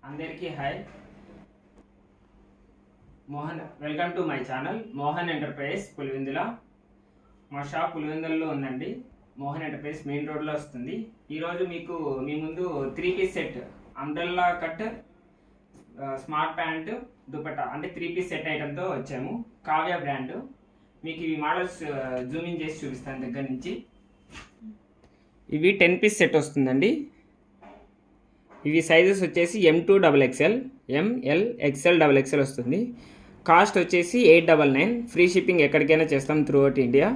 అందరికీ hi. Mohan, welcome to my channel Mohan enterprise Pulivendula. మా shop పులివెందులలో ఉందండి. మోహన్ ఎంటర్ప్రైజ్ మెయిన్ రోడ్లో వస్తుంది. ఈరోజు మీకు మీ ముందు 3-పీస్ set, umbrella cut, smart pant, dupatta అంటే 3-పీస్ సెట్ ఐటెంతో వచ్చాము. కావ్య బ్రాండ్. మీకు ఇవి మోడల్స్ జూమింగ్ చేసి చూపిస్తాను దగ్గర నుంచి. ఇవి 10-పీస్ సెట్ వస్తుందండి. ఇవి సైజెస్ వచ్చేసి M2XXL, ML, XL, XXL వస్తుంది. కాస్ట్ వచ్చేసి 899. ఫ్రీ షిప్పింగ్ ఎక్కడికైనా చేస్తాం through out India,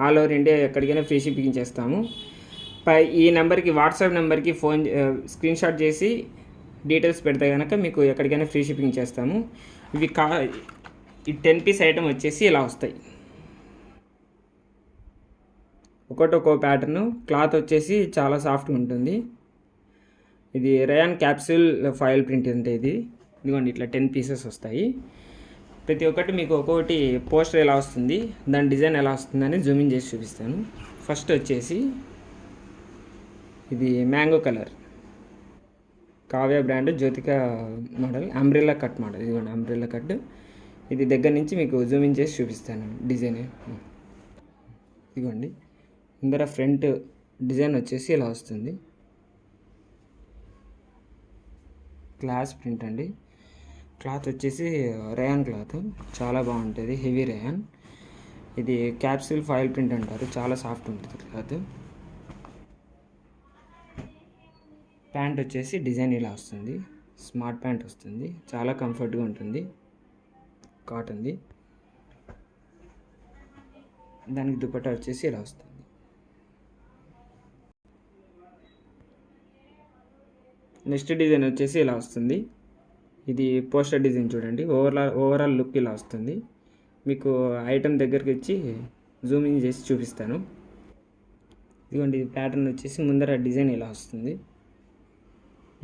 all over India ఎక్కడికైనా ఫ్రీ షిప్పింగ్ చేస్తాము. ఈ నెంబర్కి, వాట్సాప్ నెంబర్కి ఫోన్ స్క్రీన్ షాట్ చేసి డీటెయిల్స్ పెడితే కనుక మీకు ఎక్కడికైనా ఫ్రీ షిప్పింగ్ చేస్తాము. ఇవి ఈ 10-పీస్ ఐటమ్ వచ్చేసి ఇలా వస్తాయి. ఒక్కో ప్యాటర్ను. క్లాత్ వచ్చేసి చాలా సాఫ్ట్గా ఉంటుంది. ఇది రేయాన్ క్యాప్సూల్ ఫాయిల్ ప్రింట్ అంటే ఇదిగోండి, ఇట్లా 10 పీసెస్ వస్తాయి. ప్రతి ఒక్కటి మీకు ఒక్కొక్కటి పోస్టర్ ఎలా వస్తుంది, దాని డిజైన్ ఎలా వస్తుందని జూమింగ్ చేసి చూపిస్తాను. ఫస్ట్ వచ్చేసి ఇది mango colour, Kavya brand, Jyothika model, umbrella cut model. ఇదిగోండి అంబ్రెల్లా కట్. ఇది దగ్గర నుంచి మీకు జూమింగ్ చేసి చూపిస్తాను డిజైన్. ఇదిగోండి, ముందర ఫ్రంట్ డిజైన్ వచ్చేసి ఇలా వస్తుంది. గ్లాస్ ప్రింట్ అండి. క్లాత్ వచ్చేసి రేయాన్ క్లాత్, చాలా బాగుంటుంది, హెవీ రేయాన్. ఇది క్యాప్సూల్ ఫాయిల్ ప్రింట్ అంటారు, చాలా సాఫ్ట్ ఉంటుంది క్లాత్. ప్యాంట్ వచ్చేసి డిజైన్ ఇలా వస్తుంది, స్మార్ట్ ప్యాంట్ వస్తుంది, చాలా కంఫర్ట్గా ఉంటుంది, కాటన్ది. దానికి దుపట్టా వచ్చేసి ఇలా వస్తుంది. నెక్స్ట్ డిజైన్ వచ్చేసి ఇలా వస్తుంది. ఇది పోస్టర్ డిజైన్ చూడండి. ఓవరాల్ లుక్ ఇలా వస్తుంది. మీకు ఐటమ్ దగ్గరికి వచ్చి జూమింగ్ చేసి చూపిస్తాను. ఇదిగోండి, ఈ ప్యాటర్న్ వచ్చేసి ముందర డిజైన్ ఇలా వస్తుంది.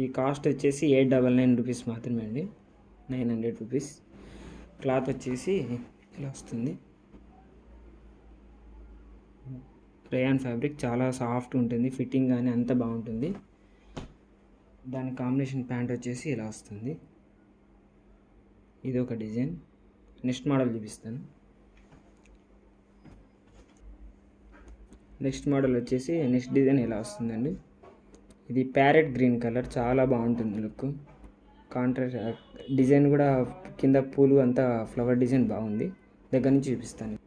ఈ కాస్ట్ వచ్చేసి 899 రూపీస్ మాత్రమే అండి, 900 రూపీస్. క్లాత్ వచ్చేసి ఇలా వస్తుంది. రేయాన్ ఫ్యాబ్రిక్, చాలా సాఫ్ట్ ఉంటుంది, ఫిట్టింగ్ కానీ అంత బాగుంటుంది. దాని కాంబినేషన్ ప్యాంట్ వచ్చేసి ఇలా వస్తుంది. ఇది ఒక డిజైన్. నెక్స్ట్ మోడల్ చూపిస్తాను. నెక్స్ట్ మోడల్ వచ్చేసి నెక్స్ట్ డిజైన్ ఇలా వస్తుందండి. ఇది ప్యారెట్ గ్రీన్ కలర్, చాలా బాగుంటుంది లుక్. కాంట్రాస్ట్ డిజైన్ కూడా, కింద పూలు అంతా ఫ్లవర్ డిజైన్ బాగుంది. దగ్గర నుంచి చూపిస్తాను.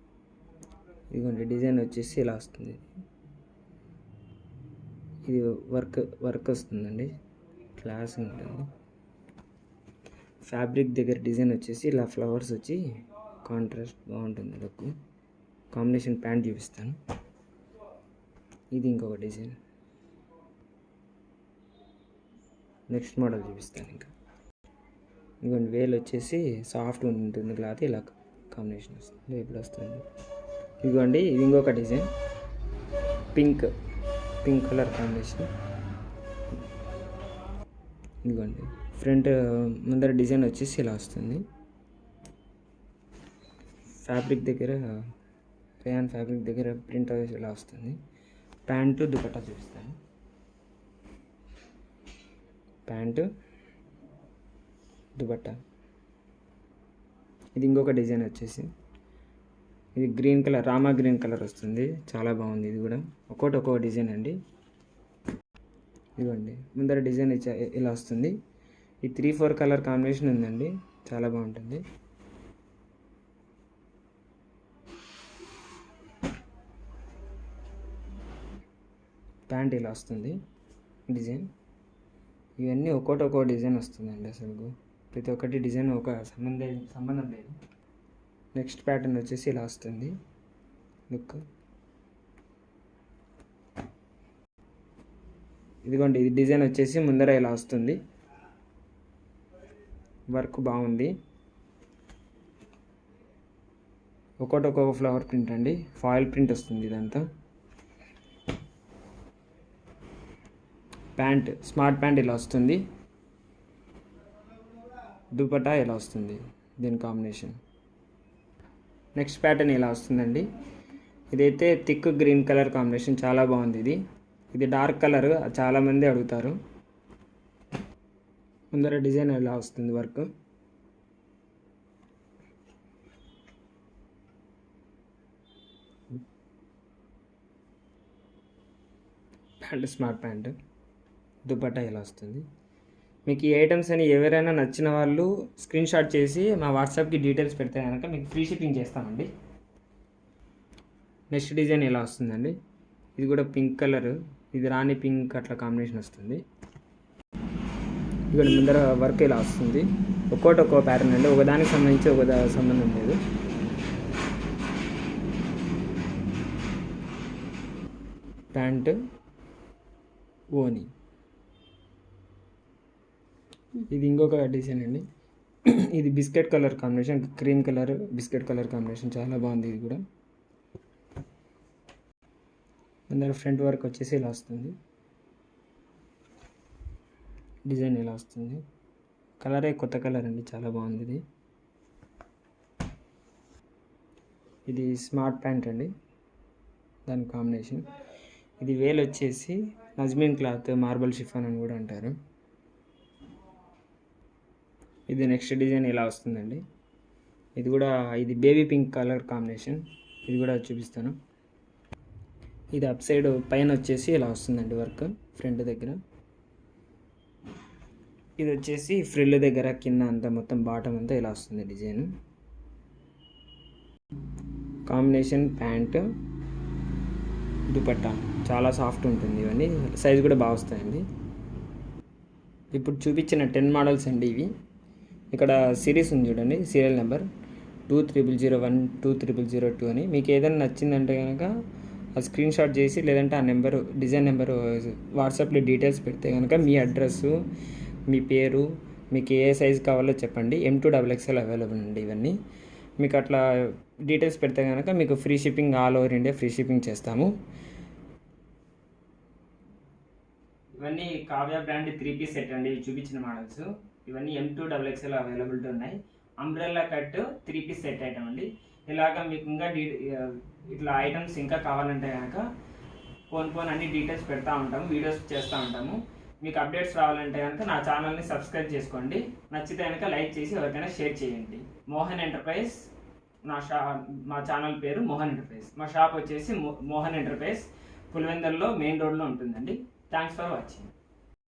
ఇదిగోండి, డిజైన్ వచ్చేసి ఇలా వస్తుంది. ఇది వర్క్ వస్తుందండి, క్లాస్ ఉంటుంది. ఫ్యాబ్రిక్ దగ్గర డిజైన్ వచ్చేసి ఇలా ఫ్లవర్స్ వచ్చి కాంట్రాస్ట్ బాగుంటుంది లుక్. కాంబినేషన్ ప్యాంట్ చూపిస్తాను. ఇది ఇంకొక డిజైన్. నెక్స్ట్ మోడల్ చూపిస్తాను. ఇంకా ఇంకొంచెం వేలు వచ్చేసి సాఫ్ట్గా ఉంటుంది క్లాత్, ఇలా కాంబినేషన్ వస్తుంది, లేబుల్ వస్తుంది. ఇదిగోండి, ఇది ఇంకొక డిజైన్, పింక్ కలర్ కాంబినేషన్. ఇదిగోండి, ఫ్రంట్ ముందర డిజైన్ వచ్చేసి ఇలా వస్తుంది. ఫ్యాబ్రిక్ దగ్గర, రేయాన్ ఫ్యాబ్రిక్ దగ్గర ప్రింట్ ఇలా వస్తుంది. ప్యాంటు, దుపట్టా చూపిస్తాను. ప్యాంటు, దుపట్టా. ఇది ఇంకొక డిజైన్ వచ్చేసి, ఇది green colour, Rama green colour వస్తుంది, చాలా బాగుంది. ఇది కూడా ఒక్కొక్క డిజైన్ అండి. ఇదిగోండి, ముందర డిజైన్ ఇలా వస్తుంది. ఈ 3-4 కలర్ కాంబినేషన్ ఉందండి, చాలా బాగుంటుంది. ప్యాంట్ ఇలా వస్తుంది డిజైన్. ఇవన్నీ ఒక్కొక్క డిజైన్ వస్తుందండి. అసలు ప్రతి ఒక్కటి డిజైన్ ఒక సంబంధం లేదు. నెక్స్ట్ ప్యాటర్న్ వచ్చేసి ఇలా వస్తుంది లుక్. ఇదిగోండి, ఇది డిజైన్ వచ్చేసి ముందర ఇలా వస్తుంది. వర్క్ బాగుంది. ఒక్కొక్క ఫ్లవర్ ప్రింట్ అండి, ఫాయిల్ ప్రింట్ వస్తుంది ఇదంతా. ప్యాంట్, స్మార్ట్ ప్యాంట్ ఇలా వస్తుంది. దుపట్టా ఇలా వస్తుంది, దీని కాంబినేషన్. నెక్స్ట్ ప్యాటర్న్ ఇలా వస్తుందండి. ఇదైతే థిక్ గ్రీన్ కలర్ కాంబినేషన్, చాలా బాగుంది. ఇది డార్క్ కలర్, చాలామంది అడుగుతారు. ముందర డిజైన్ ఎలా వస్తుంది work. Pant smart pant, dupatta ఇలా వస్తుంది. మీకు ఈ ఐటమ్స్ అని ఎవరైనా నచ్చిన వాళ్ళు స్క్రీన్ షాట్ చేసి మా వాట్సాప్కి డీటెయిల్స్ పెడితే కనుక మీకు ఫ్రీ షిప్పింగ్ చేస్తామండి. నెక్స్ట్ డిజైన్ ఇలా వస్తుందండి. ఇది కూడా పింక్ కలర్, ఇది రాణి పింక్ అట్లా కాంబినేషన్ వస్తుంది. ఇక్కడ ముందర వర్క్ ఇలా వస్తుంది. ఒక్కో ప్యాటర్న్ అండి, ఒకదానికి సంబంధించి ఒక సంబంధం లేదు. ప్యాంట్ ఓని, ఇది ఇంకొక డిజైన్ అండి. ఇది biscuit colour combination, cream colour biscuit colour combination చాలా బాగుంది. ఇది కూడా ముందర ఫ్రంట్ వర్క్ వచ్చేసి ఇలా వస్తుంది. డిజైన్ ఇలా వస్తుంది. కలరే కొత్త కలర్ అండి, చాలా బాగుంది. ఇది స్మార్ట్ ప్యాంట్ అండి, దాని కాంబినేషన్. ఇది వేలు వచ్చేసి నజ్మీన్ క్లాత్, మార్బల్ షిఫాన్ అని కూడా అంటారు. ఇది నెక్స్ట్ డిజైన్ ఇలా వస్తుందండి. ఇది బేబీ పింక్ కలర్ కాంబినేషన్. ఇది కూడా చూపిస్తాను. ఇది అప్ సైడ్ పైన వచ్చేసి ఇలా వస్తుందండి వర్క్ ఫ్రంట్ దగ్గర. ఇది వచ్చేసి ఫ్రిల్ దగ్గర కింద అంతా మొత్తం బాటమ్ అంతా ఇలా వస్తుంది డిజైన్. కాంబినేషన్ ప్యాంట్, దుపట్టా చాలా సాఫ్ట్ ఉంటుంది. ఇవన్నీ సైజ్ కూడా బాగా వస్తాయండి. ఇప్పుడు చూపించిన 10 మోడల్స్ అండి ఇవి. ఇక్కడ సిరీస్ ఉంది చూడండి, సీరియల్ నెంబర్ 2001 2002 అని. మీకు ఏదైనా నచ్చిందంటే కనుక ఆ స్క్రీన్ షాట్ చేసి, లేదంటే ఆ నెంబరు డిజైన్ నెంబరు వాట్సాప్లో డీటెయిల్స్ పెడితే కనుక మీ అడ్రస్సు, మీ పేరు, మీకు ఏ సైజు కావాలో చెప్పండి. M2 XXL అవైలబుల్ అండి ఇవన్నీ. మీకు అట్లా డీటెయిల్స్ పెడితే కనుక మీకు free shipping, all over India free shipping చేస్తాము. ఇవన్నీ కావ్య బ్రాండ్ 3 పీస్ సెట్ అండి, చూపించిన మోడల్స్. ఇవన్నీ M2 XXL అవైలబిలిటీ ఉన్నాయి. Umbrella cut 3 piece set item అండి. ఇలాగా మీకు ఇంకా ఇట్లా ఐటమ్స్ ఇంకా కావాలంటే కనుక పోన్ అన్ని డీటెయిల్స్ పెడతా ఉంటాము, వీడియోస్ చేస్తూ ఉంటాము. మీకు అప్డేట్స్ రావాలంటే కనుక నా ఛానల్ని సబ్స్క్రైబ్ చేసుకోండి. నచ్చితే కనుక లైక్ చేసి ఎవరికైనా షేర్ చేయండి. మోహన్ ఎంటర్ప్రైజ్ మా ఛానల్ పేరు మోహన్ ఎంటర్ప్రైజ్. మా షాప్ వచ్చేసి మోహన్ ఎంటర్ప్రైజ్ పులివెందులలో మెయిన్ రోడ్లో ఉంటుందండి. Thanks for watching.